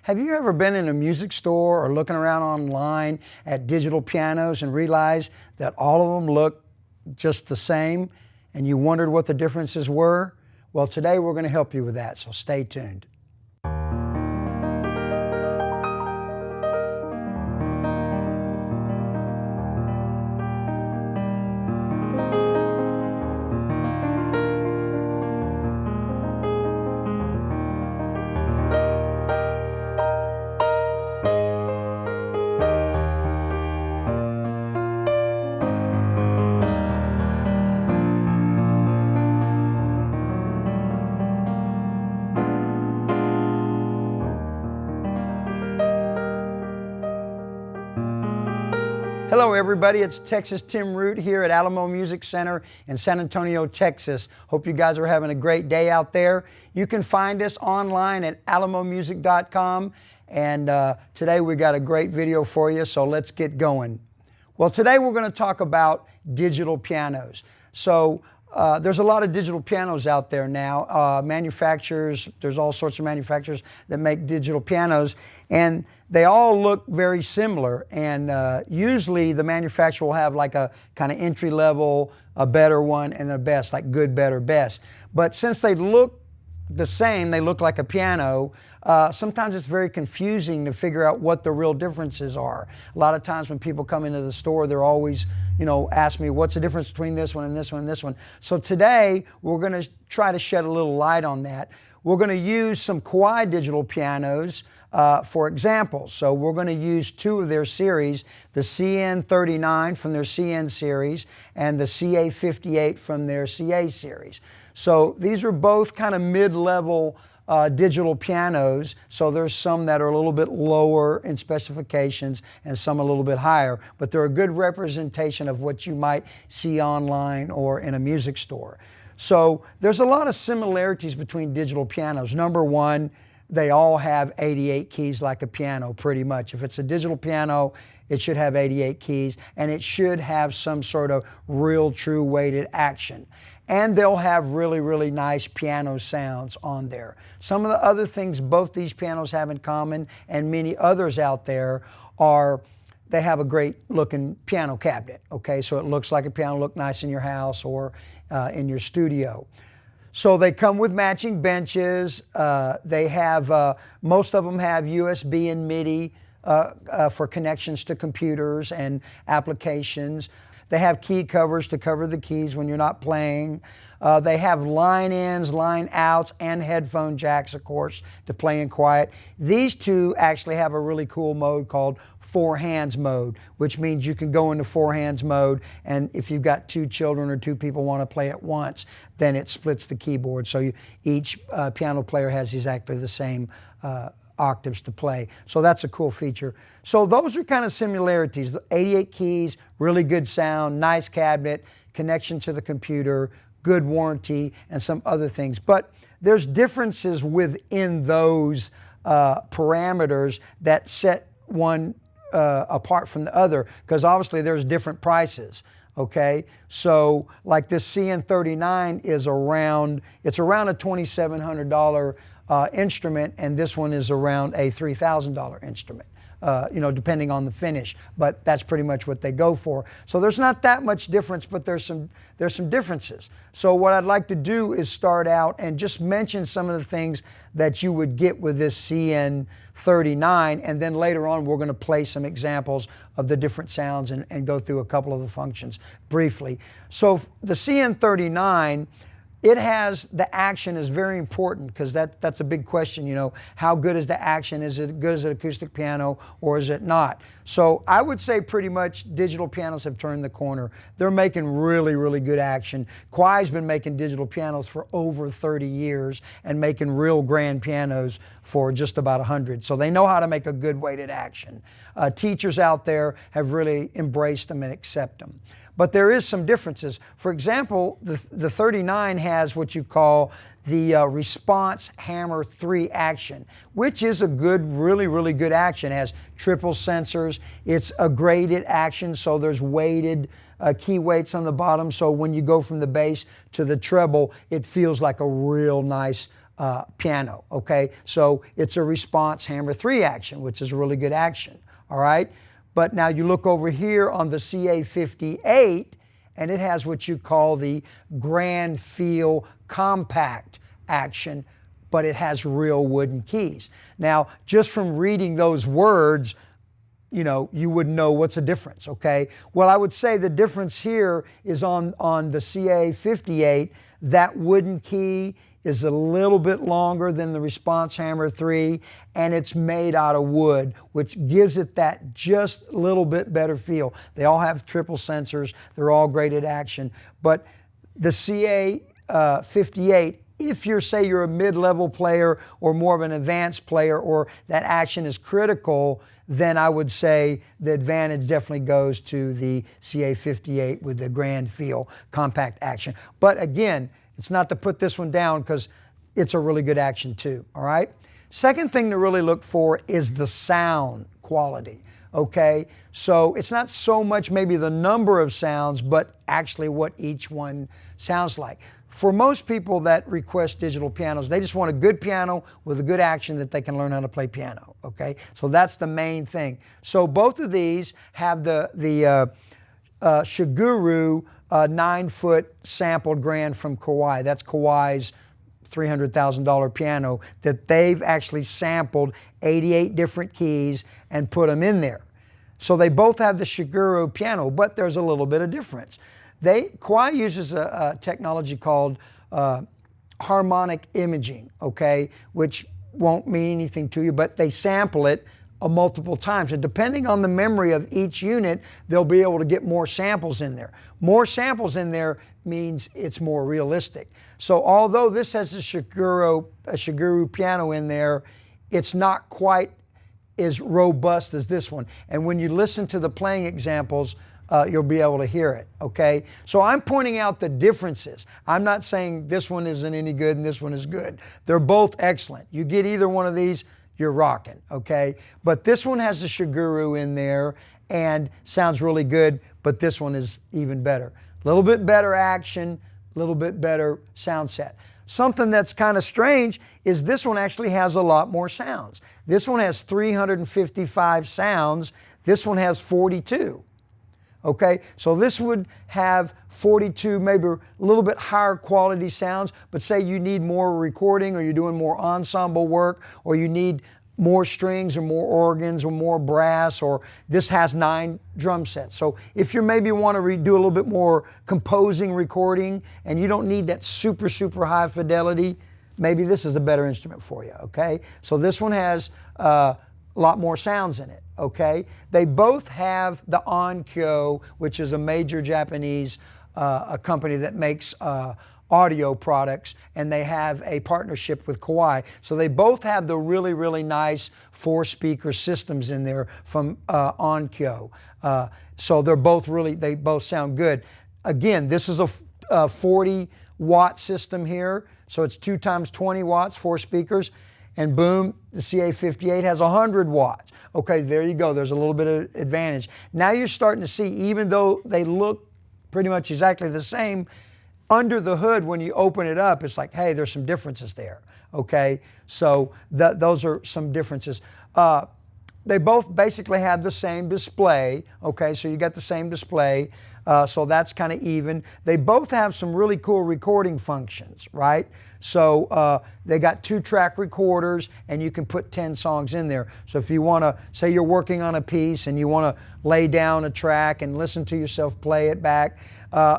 Have you ever been in a music store or looking around online at digital pianos and realized that all of them look just the same and you wondered what the differences were? Well, today we're going to help you with that, so stay tuned. Hello everybody, it's Texas Tim Root here at Alamo Music Center in San Antonio, Texas. Hope you guys are having a great day out there. You can find us online at alamomusic.com, and today we got a great video for you, so let's get going. Well, today we're going to talk about digital pianos. So there's a lot of digital pianos out there now. Manufacturers, there's all sorts of manufacturers that make digital pianos, and they all look very similar. And usually the manufacturer will have like a kind of entry level, a better one, and the best, like good, better, best. But since they look the same, they look like a piano, sometimes it's very confusing to figure out what the real differences are. A lot of times when people come into the store, they're always, ask me, what's the difference between this one and this one and this one? So today, we're going to try to shed a little light on that. We're going to use some Kawai digital pianos for example. So we're going to use two of their series, the CN-39 from their CN series and the CA-58 from their CA series. So these are both kind of mid-level digital pianos, so there's some that are a little bit lower in specifications and some a little bit higher, but they're a good representation of what you might see online or in a music store. So there's a lot of similarities between digital pianos. Number one, they all have 88 keys like a piano pretty much. If it's a digital piano, it should have 88 keys, and it should have some sort of real true weighted action. And they'll have really, really nice piano sounds on there. Some of the other things both these pianos have in common, and many others out there, are they have a great looking piano cabinet, okay? So it looks like a piano, look nice in your house or in your studio. So they come with matching benches. They have, most of them have USB and MIDI for connections to computers and applications. They have key covers to cover the keys when you're not playing. They have line ins, line outs, and headphone jacks, of course, to play in quiet. These two actually have a really cool mode called four hands mode, which means you can go into four hands mode, and if you've got two children or two people want to play at once, then it splits the keyboard. So each piano player has exactly the same octaves to play. So that's a cool feature. So those are kind of similarities. The 88 keys, really good sound, nice cabinet, connection to the computer, good warranty, and some other things. But there's differences within those parameters that set one apart from the other, because obviously there's different prices. Okay, so like this CN-39 is around, it's around a $2,700 instrument, and this one is around a $3,000 instrument, depending on the finish, but that's pretty much what they go for. So there's not that much difference, but there's some differences. So what I'd like to do is start out and just mention some of the things that you would get with this CN-39, and then later on we're going to play some examples of the different sounds and go through a couple of the functions briefly. So the CN-39, it has, the action is very important, because that's a big question, how good is the action? Is it good as an acoustic piano or is it not? So I would say pretty much digital pianos have turned the corner. They're making really, really good action. Kawai's been making digital pianos for over 30 years and making real grand pianos for just about 100. So they know how to make a good weighted action. Teachers out there have really embraced them and accept them. But there is some differences. For example, the 39 has what you call the response hammer 3 action, which is a good, really, really good action. It has triple sensors. It's a graded action, so there's weighted key weights on the bottom. So when you go from the bass to the treble, it feels like a real nice piano, okay? So it's a response hammer 3 action, which is a really good action, all right? But now you look over here on the CA-58, and it has what you call the grand feel compact action, but it has real wooden keys. Now, just from reading those words, you know, you wouldn't know what's the difference, okay? Well, I would say the difference here is on the CA-58, that wooden key is a little bit longer than the Response Hammer 3, and it's made out of wood, which gives it that just a little bit better feel. They all have triple sensors. They're all graded action. But the CA-58, if you're a mid-level player or more of an advanced player, or that action is critical, then I would say the advantage definitely goes to the CA-58 with the grand feel compact action. But again, it's not to put this one down because it's a really good action too, all right? Second thing to really look for is the sound quality, okay? So it's not so much maybe the number of sounds, but actually what each one sounds like. For most people that request digital pianos, they just want a good piano with a good action that they can learn how to play piano, okay? So that's the main thing. So both of these have the Shiguru 9-foot sampled grand from Kawai. That's Kawai's $300,000 piano that they've actually sampled 88 different keys and put them in there. So they both have the Shiguru piano, but there's a little bit of difference. Kawai uses a technology called harmonic imaging, okay, which won't mean anything to you, but they sample it multiple times. And depending on the memory of each unit, they'll be able to get more samples in there. More samples in there means it's more realistic. So although this has a Shiguru piano in there, it's not quite as robust as this one. And when you listen to the playing examples, you'll be able to hear it, okay? So I'm pointing out the differences. I'm not saying this one isn't any good and this one is good. They're both excellent. You get either one of these, you're rocking, okay? But this one has the Shiguru in there and sounds really good, but this one is even better. A little bit better action, a little bit better sound set. Something that's kind of strange is this one actually has a lot more sounds. This one has 355 sounds. This one has 42. Okay, so this would have 42, maybe a little bit higher quality sounds, but say you need more recording or you're doing more ensemble work or you need more strings or more organs or more brass, or this has 9 drum sets. So if you maybe want to do a little bit more composing recording and you don't need that super, super high fidelity, maybe this is a better instrument for you, okay? So this one has a lot more sounds in it. Okay, they both have the Onkyo, which is a major Japanese a company that makes audio products, and they have a partnership with Kawai. So they both have the really, really nice 4-speaker systems in there from Onkyo. So they're both they both sound good. Again, this is a 40-watt system here, so it's 2 times 20 watts, 4 speakers. And boom, the CA-58 has 100 watts. Okay, there you go. There's a little bit of advantage. Now you're starting to see, even though they look pretty much exactly the same, under the hood, when you open it up, it's like, hey, there's some differences there. Okay, so those are some differences. They both basically have the same display. Okay, so you got the same display. So that's kind of even. They both have some really cool recording functions, right? So they got 2-track recorders and you can put 10 songs in there. So if you want to, say you're working on a piece and you want to lay down a track and listen to yourself play it back,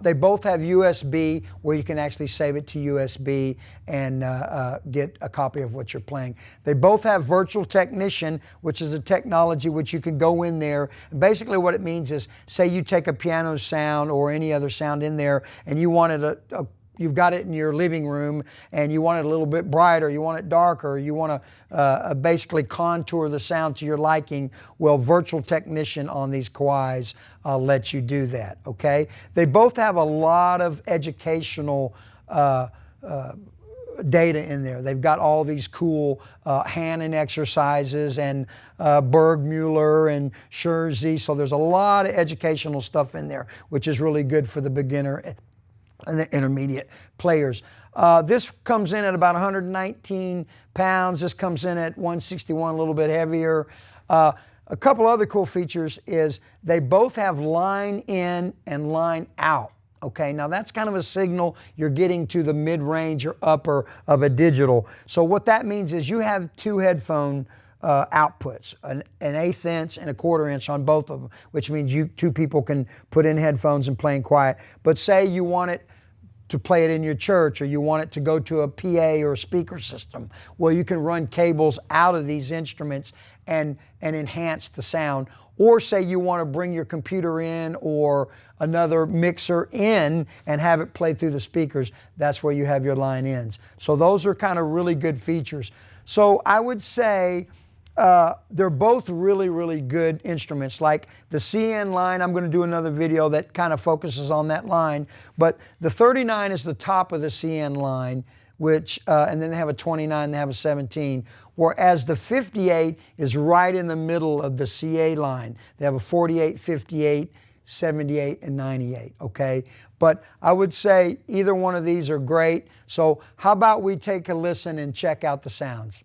they both have USB where you can actually save it to USB and get a copy of what you're playing. They both have Virtual Technician, which is a technology which you can go in there. And basically what it means is, say you take a piano sound or any other sound in there and you wanted you've got it in your living room and you want it a little bit brighter, you want it darker, you want to basically contour the sound to your liking. Well, Virtual Technician on these Kawais lets you do that, okay? They both have a lot of educational data in there. They've got all these cool Hanon exercises and Bergmuller and Scherzy, so there's a lot of educational stuff in there, which is really good for the beginner and the intermediate players. This comes in at about 119 pounds. This comes in at 161, a little bit heavier. A couple other cool features is they both have line in and line out. Okay, now that's kind of a signal you're getting to the mid-range or upper of a digital. So what that means is you have two headphone outputs, an 1/8 inch and a 1/4 inch on both of them, which means two people can put in headphones and play in quiet. But say you want it to play it in your church, or you want it to go to a PA or a speaker system, well, you can run cables out of these instruments and enhance the sound. Or say you want to bring your computer in or another mixer in and have it play through the speakers, that's where you have your line ins. So those are kind of really good features. So I would say they're both really, really good instruments. Like the CN line, I'm going to do another video that kind of focuses on that line, but the 39 is the top of the CN line, which, and then they have a 29, they have a 17, whereas the 58 is right in the middle of the CA line. They have a 48, 58, 78, and 98, okay? But I would say either one of these are great. So how about we take a listen and check out the sounds?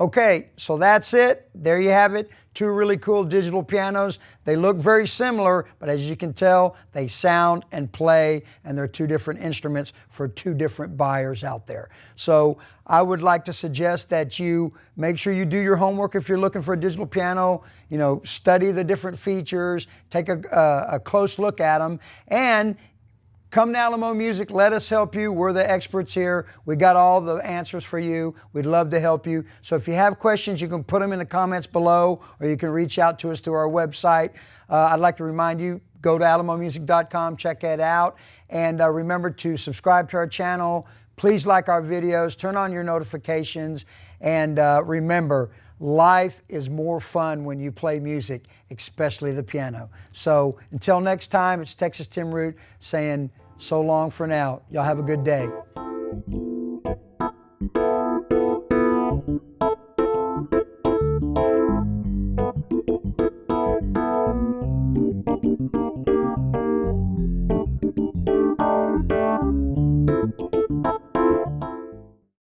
Okay, so that's it. There you have it. Two really cool digital pianos. They look very similar, but as you can tell, they sound and play, and they're two different instruments for two different buyers out there. So I would like to suggest that you make sure you do your homework if you're looking for a digital piano. You know, study the different features, take a close look at them, and come to Alamo Music. Let us help you. We're the experts here. We got all the answers for you. We'd love to help you. So if you have questions, you can put them in the comments below, or you can reach out to us through our website. I'd like to remind you, go to alamomusic.com, check it out, and remember to subscribe to our channel. Please like our videos, turn on your notifications, and remember, life is more fun when you play music, especially the piano. So until next time, it's Texas Tim Root saying so long for now. Y'all have a good day.